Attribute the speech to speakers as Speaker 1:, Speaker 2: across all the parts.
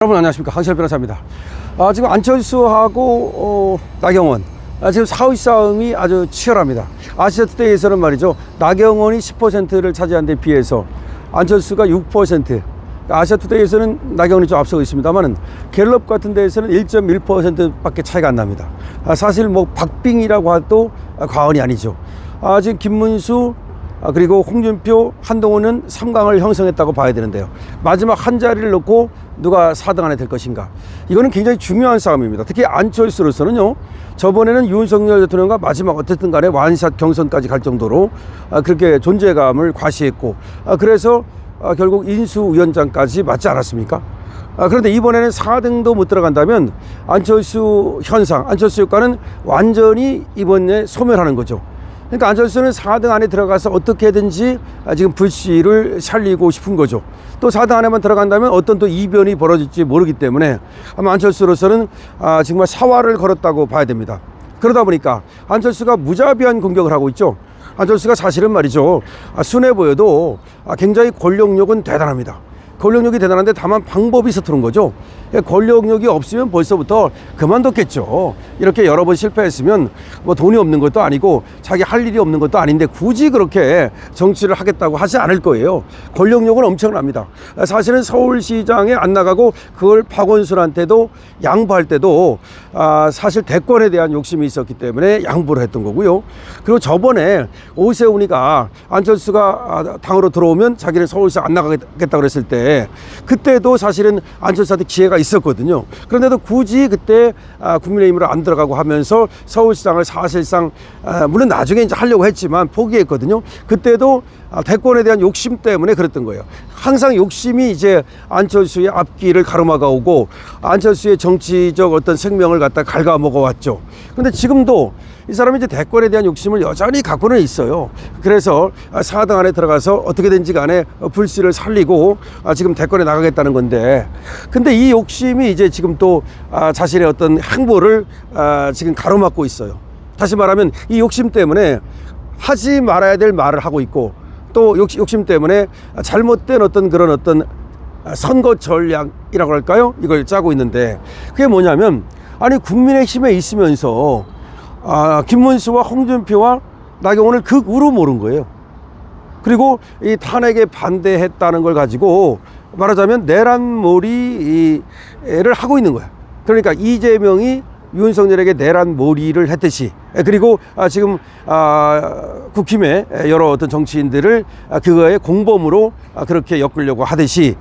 Speaker 1: 여러분 안녕하십니까, 강철 변호사입니다. 지금 안철수하고 나경원 지금 사위 싸움이 아주 치열합니다. 아시아투데이에서는 말이죠, 나경원이 10%를 차지한 데 비해서 안철수가 6%, 아시아투데이에서는 나경원이 좀 앞서고 있습니다만 갤럽 같은 데에서는 1.1%밖에 차이가 안 납니다. 사실 뭐 박빙이라고 해도 과언이 아니죠. 지금 김문수 그리고 홍준표, 한동훈은 3강을 형성했다고 봐야 되는데요, 마지막 한 자리를 놓고 누가 4등 안에 될 것인가, 이거는 굉장히 중요한 싸움입니다. 특히 안철수로서는요, 저번에는 윤석열 대통령과 마지막 어쨌든 간에 완샷 경선까지 갈 정도로 그렇게 존재감을 과시했고, 그래서 결국 인수위원장까지 맞지 않았습니까? 그런데 이번에는 4등도 못 들어간다면 안철수 현상, 안철수 효과는 완전히 이번에 소멸하는 거죠. 그러니까 안철수는 4등 안에 들어가서 어떻게든지 지금 불씨를 살리고 싶은 거죠. 또 4등 안에만 들어간다면 어떤 또 이변이 벌어질지 모르기 때문에 아마 안철수로서는 정말 사활을 걸었다고 봐야 됩니다. 그러다 보니까 안철수가 무자비한 공격을 하고 있죠. 안철수가 사실은 말이죠, 순해 보여도 굉장히 권력력은 대단합니다. 권력력이 대단한데 다만 방법이 서투른 거죠. 권력력이 없으면 벌써부터 그만뒀겠죠. 이렇게 여러 번 실패했으면 뭐 돈이 없는 것도 아니고 자기 할 일이 없는 것도 아닌데 굳이 그렇게 정치를 하겠다고 하지 않을 거예요. 권력력은 엄청납니다. 사실은 서울시장에 안 나가고 그걸 박원순한테도 양보할 때도 사실 대권에 대한 욕심이 있었기 때문에 양보를 했던 거고요. 그리고 저번에 오세훈이가 안철수가 당으로 들어오면 자기는 서울시 안 나가겠다 그랬을 때 그때도 사실은 안철수한테 기회가 있었거든요. 그런데도 굳이 그때 국민의힘으로 안 들어가고 하면서 서울시장을 사실상 물론 나중에 이제 하려고 했지만 포기했거든요. 그때도 대권에 대한 욕심 때문에 그랬던 거예요. 항상 욕심이 이제 안철수의 앞길을 가로막아 오고 안철수의 정치적 어떤 생명을 갖다 갉아먹어 왔죠. 그런데 지금도 이 사람이 이제 대권에 대한 욕심을 여전히 갖고는 있어요. 그래서 4등 안에 들어가서 어떻게든지 간에 불씨를 살리고 지금 대권에 나가겠다는 건데, 근데 이 욕심이 이제 지금 또 자신의 어떤 행보를 지금 가로막고 있어요. 다시 말하면 이 욕심 때문에 하지 말아야 될 말을 하고 있고, 또 욕심 때문에 잘못된 어떤 그런 어떤 선거 전략이라고 할까요? 이걸 짜고 있는데, 그게 뭐냐면, 아니 국민의힘에 있으면서 김문수와 홍준표와 나경원을 극우로 모른 거예요. 그리고 이 탄핵에 반대했다는 걸 가지고 말하자면 내란몰이를 하고 있는 거야. 그러니까 이재명이 윤석열에게 내란몰이를 했듯이, 그리고 지금 국힘의 여러 어떤 정치인들을 그거의 공범으로 그렇게 엮으려고 하듯이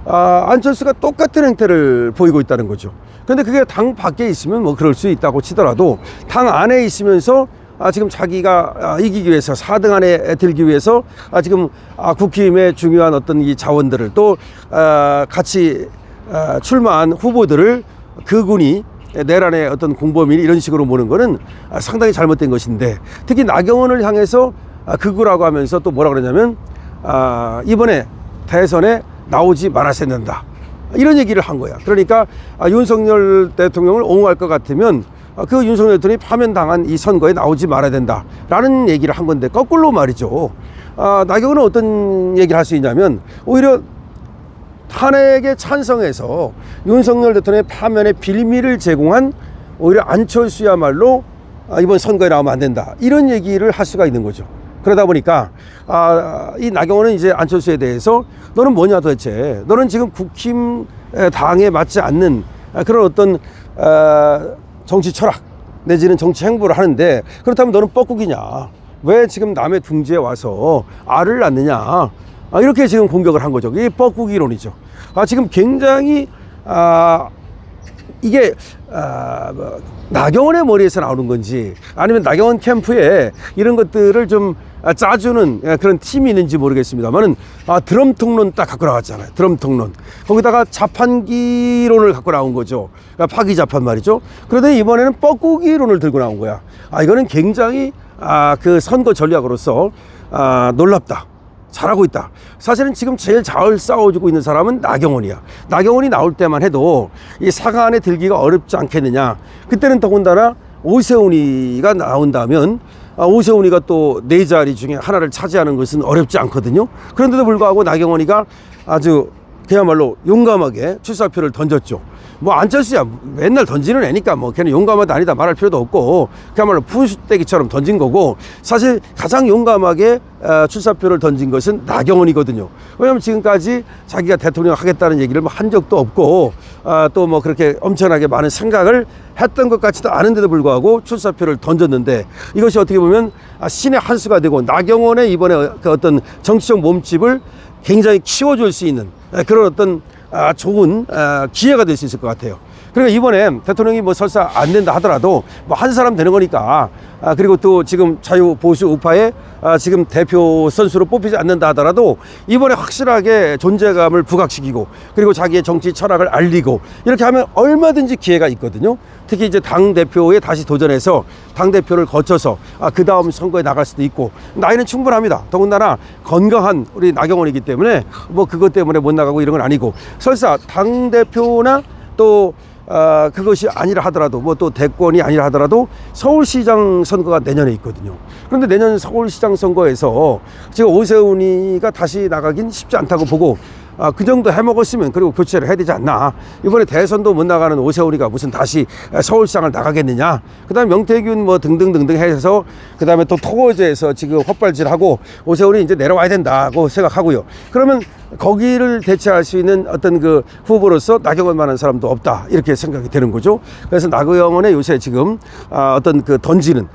Speaker 1: 안철수가 똑같은 행태를 보이고 있다는 거죠. 그런데 그게 당 밖에 있으면 뭐 그럴 수 있다고 치더라도 당 안에 있으면서 지금 자기가 이기기 위해서 4등 안에 들기 위해서 지금 국힘의 중요한 어떤 이 자원들을 또 같이 출마한 후보들을 그군이 내란의 어떤 공범인 이런 식으로 보는 거는 상당히 잘못된 것인데, 특히 나경원을 향해서 극우라고 하면서 또 뭐라 그러냐면 이번에 대선에 나오지 말았어야 된다, 이런 얘기를 한 거야. 그러니까 윤석열 대통령을 옹호할 것 같으면 그 윤석열 대통령이 파면당한 이 선거에 나오지 말아야 된다라는 얘기를 한 건데, 거꾸로 말이죠. 나경원은 어떤 얘기를 할 수 있냐면, 오히려 탄핵에 찬성해서 윤석열 대통령의 파면의 빌미를 제공한 오히려 안철수야말로 이번 선거에 나오면 안 된다, 이런 얘기를 할 수가 있는 거죠. 그러다 보니까 이 나경원은 이제 안철수에 대해서 너는 뭐냐 도대체, 너는 지금 국힘 당에 맞지 않는 그런 어떤 정치 철학 내지는 정치 행보를 하는데, 그렇다면 너는 뻐꾸기냐, 왜 지금 남의 둥지에 와서 알을 낳느냐, 이렇게 지금 공격을 한 거죠. 이게 뻐꾸기론이죠. 지금 굉장히 이게 나경원의 머리에서 나오는 건지 아니면 나경원 캠프에 이런 것들을 좀 짜주는 그런 팀이 있는지 모르겠습니다만은 드럼통론 딱 갖고 나왔잖아요. 드럼통론. 거기다가 자판기론을 갖고 나온 거죠. 파기 자판 말이죠. 그런데 이번에는 뻐꾸기론을 들고 나온 거야. 이거는 굉장히 그 선거 전략으로서 놀랍다, 잘하고 있다. 사실은 지금 제일 잘 싸워주고 있는 사람은 나경원이야. 나경원이 나올 때만 해도 이 4강 안에 들기가 어렵지 않겠느냐. 그때는 더군다나 오세훈이가 나온다면 오세훈이가 또 4자리 중에 하나를 차지하는 것은 어렵지 않거든요. 그런데도 불구하고 나경원이가 아주 그야말로 용감하게 출사표를 던졌죠. 뭐 안철수야 맨날 던지는 애니까 뭐 걔는 용감하다 아니다 말할 필요도 없고 그야말로 푼수떼기처럼 던진 거고, 사실 가장 용감하게 출사표를 던진 것은 나경원이거든요. 왜냐하면 지금까지 자기가 대통령 하겠다는 얘기를 뭐 한 적도 없고 또 뭐 그렇게 엄청나게 많은 생각을 했던 것 같지도 않은데도 불구하고 출사표를 던졌는데, 이것이 어떻게 보면 신의 한 수가 되고 나경원의 이번에 그 어떤 정치적 몸집을 굉장히 키워줄 수 있는 그런 어떤 좋은 기회가 될 수 있을 것 같아요. 그러니까 이번에 대통령이 뭐 설사 안 된다 하더라도 뭐 한 사람 되는 거니까, 그리고 또 지금 자유 보수 우파의 지금 대표 선수로 뽑히지 않는다 하더라도 이번에 확실하게 존재감을 부각시키고 그리고 자기의 정치 철학을 알리고 이렇게 하면 얼마든지 기회가 있거든요. 특히 이제 당대표에 다시 도전해서 당대표를 거쳐서 그 다음 선거에 나갈 수도 있고, 나이는 충분합니다. 더군다나 건강한 우리 나경원이기 때문에 뭐 그것 때문에 못 나가고 이런 건 아니고, 설사 당대표나 또 그것이 아니라 하더라도 뭐 또 대권이 아니라 하더라도 서울시장 선거가 내년에 있거든요. 그런데 내년 서울시장 선거에서 지금 오세훈이가 다시 나가긴 쉽지 않다고 보고, 그 정도 해먹었으면 그리고 교체를 해야 되지 않나. 이번에 대선도 못 나가는 오세훈이가 무슨 다시 서울시장을 나가겠느냐. 그 다음에 명태균 뭐 등등등등 해서 그 다음에 또 토거제에서 지금 헛발질하고 오세훈이 이제 내려와야 된다고 생각하고요. 그러면 거기를 대체할 수 있는 어떤 그 후보로서 나경원만한 사람도 없다, 이렇게 생각이 되는 거죠. 그래서 나경원의 요새 지금 어떤 그 던지는,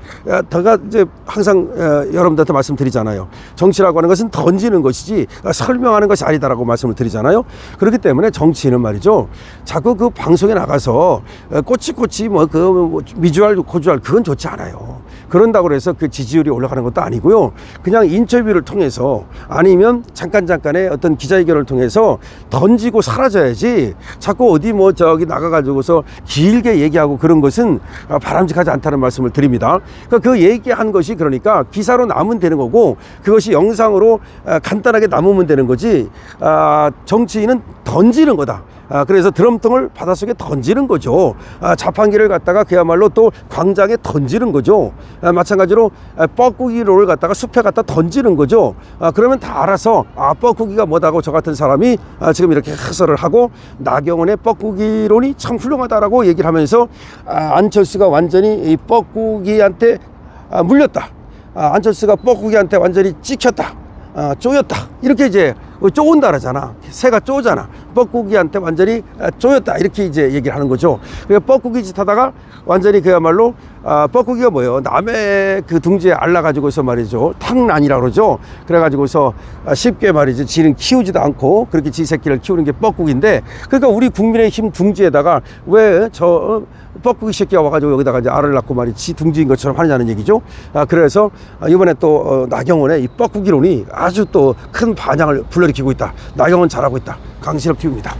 Speaker 1: 제가 이제 항상 여러분들한테 말씀드리잖아요. 정치라고 하는 것은 던지는 것이지 설명하는 것이 아니다라고 말씀을 드리잖아요. 그렇기 때문에 정치인은 말이죠, 자꾸 그 방송에 나가서 꼬치꼬치 뭐 그 미주알 고주알 그건 좋지 않아요. 그런다고 해서 그 지지율이 올라가는 것도 아니고요. 그냥 인터뷰를 통해서 아니면 잠깐의 어떤 기자회견을 통해서 던지고 사라져야지, 자꾸 어디 뭐 저기 나가가지고서 길게 얘기하고 그런 것은 바람직하지 않다는 말씀을 드립니다. 그러니까 그 얘기한 것이 그러니까 기사로 남으면 되는 거고, 그것이 영상으로 간단하게 남으면 되는 거지, 정치인은 던지는 거다. 그래서 드럼통을 바닷속에 던지는 거죠. 자판기를 갖다가 그야말로 또 광장에 던지는 거죠. 마찬가지로 뻐꾸기를 갖다가 숲에 갖다 던지는 거죠. 그러면 다 알아서 뻐꾸기가 뭐다고 저 같은 사람이 지금 이렇게 해설을 하고, 나경원의 뻐꾸기론이 참 훌륭하다라고 얘기를 하면서 안철수가 완전히 이 뻐꾸기한테 물렸다. 안철수가 뻐꾸기한테 완전히 찍혔다. 쪼였다. 이렇게 이제 쪼은다 그러잖아. 새가 쪼잖아. 뻐꾸기한테 완전히 쪼였다. 이렇게 이제 얘기를 하는 거죠. 그러니까 뻐꾸기 짓 하다가 완전히 그야말로 뻐꾸기가 뭐예요? 남의 그 둥지에 알라가지고서 말이죠. 탕란이라고 그러죠. 그래가지고서 쉽게 말이죠. 지는 키우지도 않고 그렇게 지 새끼를 키우는 게 뻐꾸기인데, 그러니까 우리 국민의힘 둥지에다가 왜 저 뻐꾸기 새끼가 와가지고 여기다가 이제 알을 낳고 말이 지 둥지인 것처럼 하느냐는 얘기죠. 그래서 이번에 또 나경원의 이 뻐꾸기론이 아주 또 큰 반향을 불러일으키고 있다. 나경원 잘하고 있다. 강신업 TV입니다.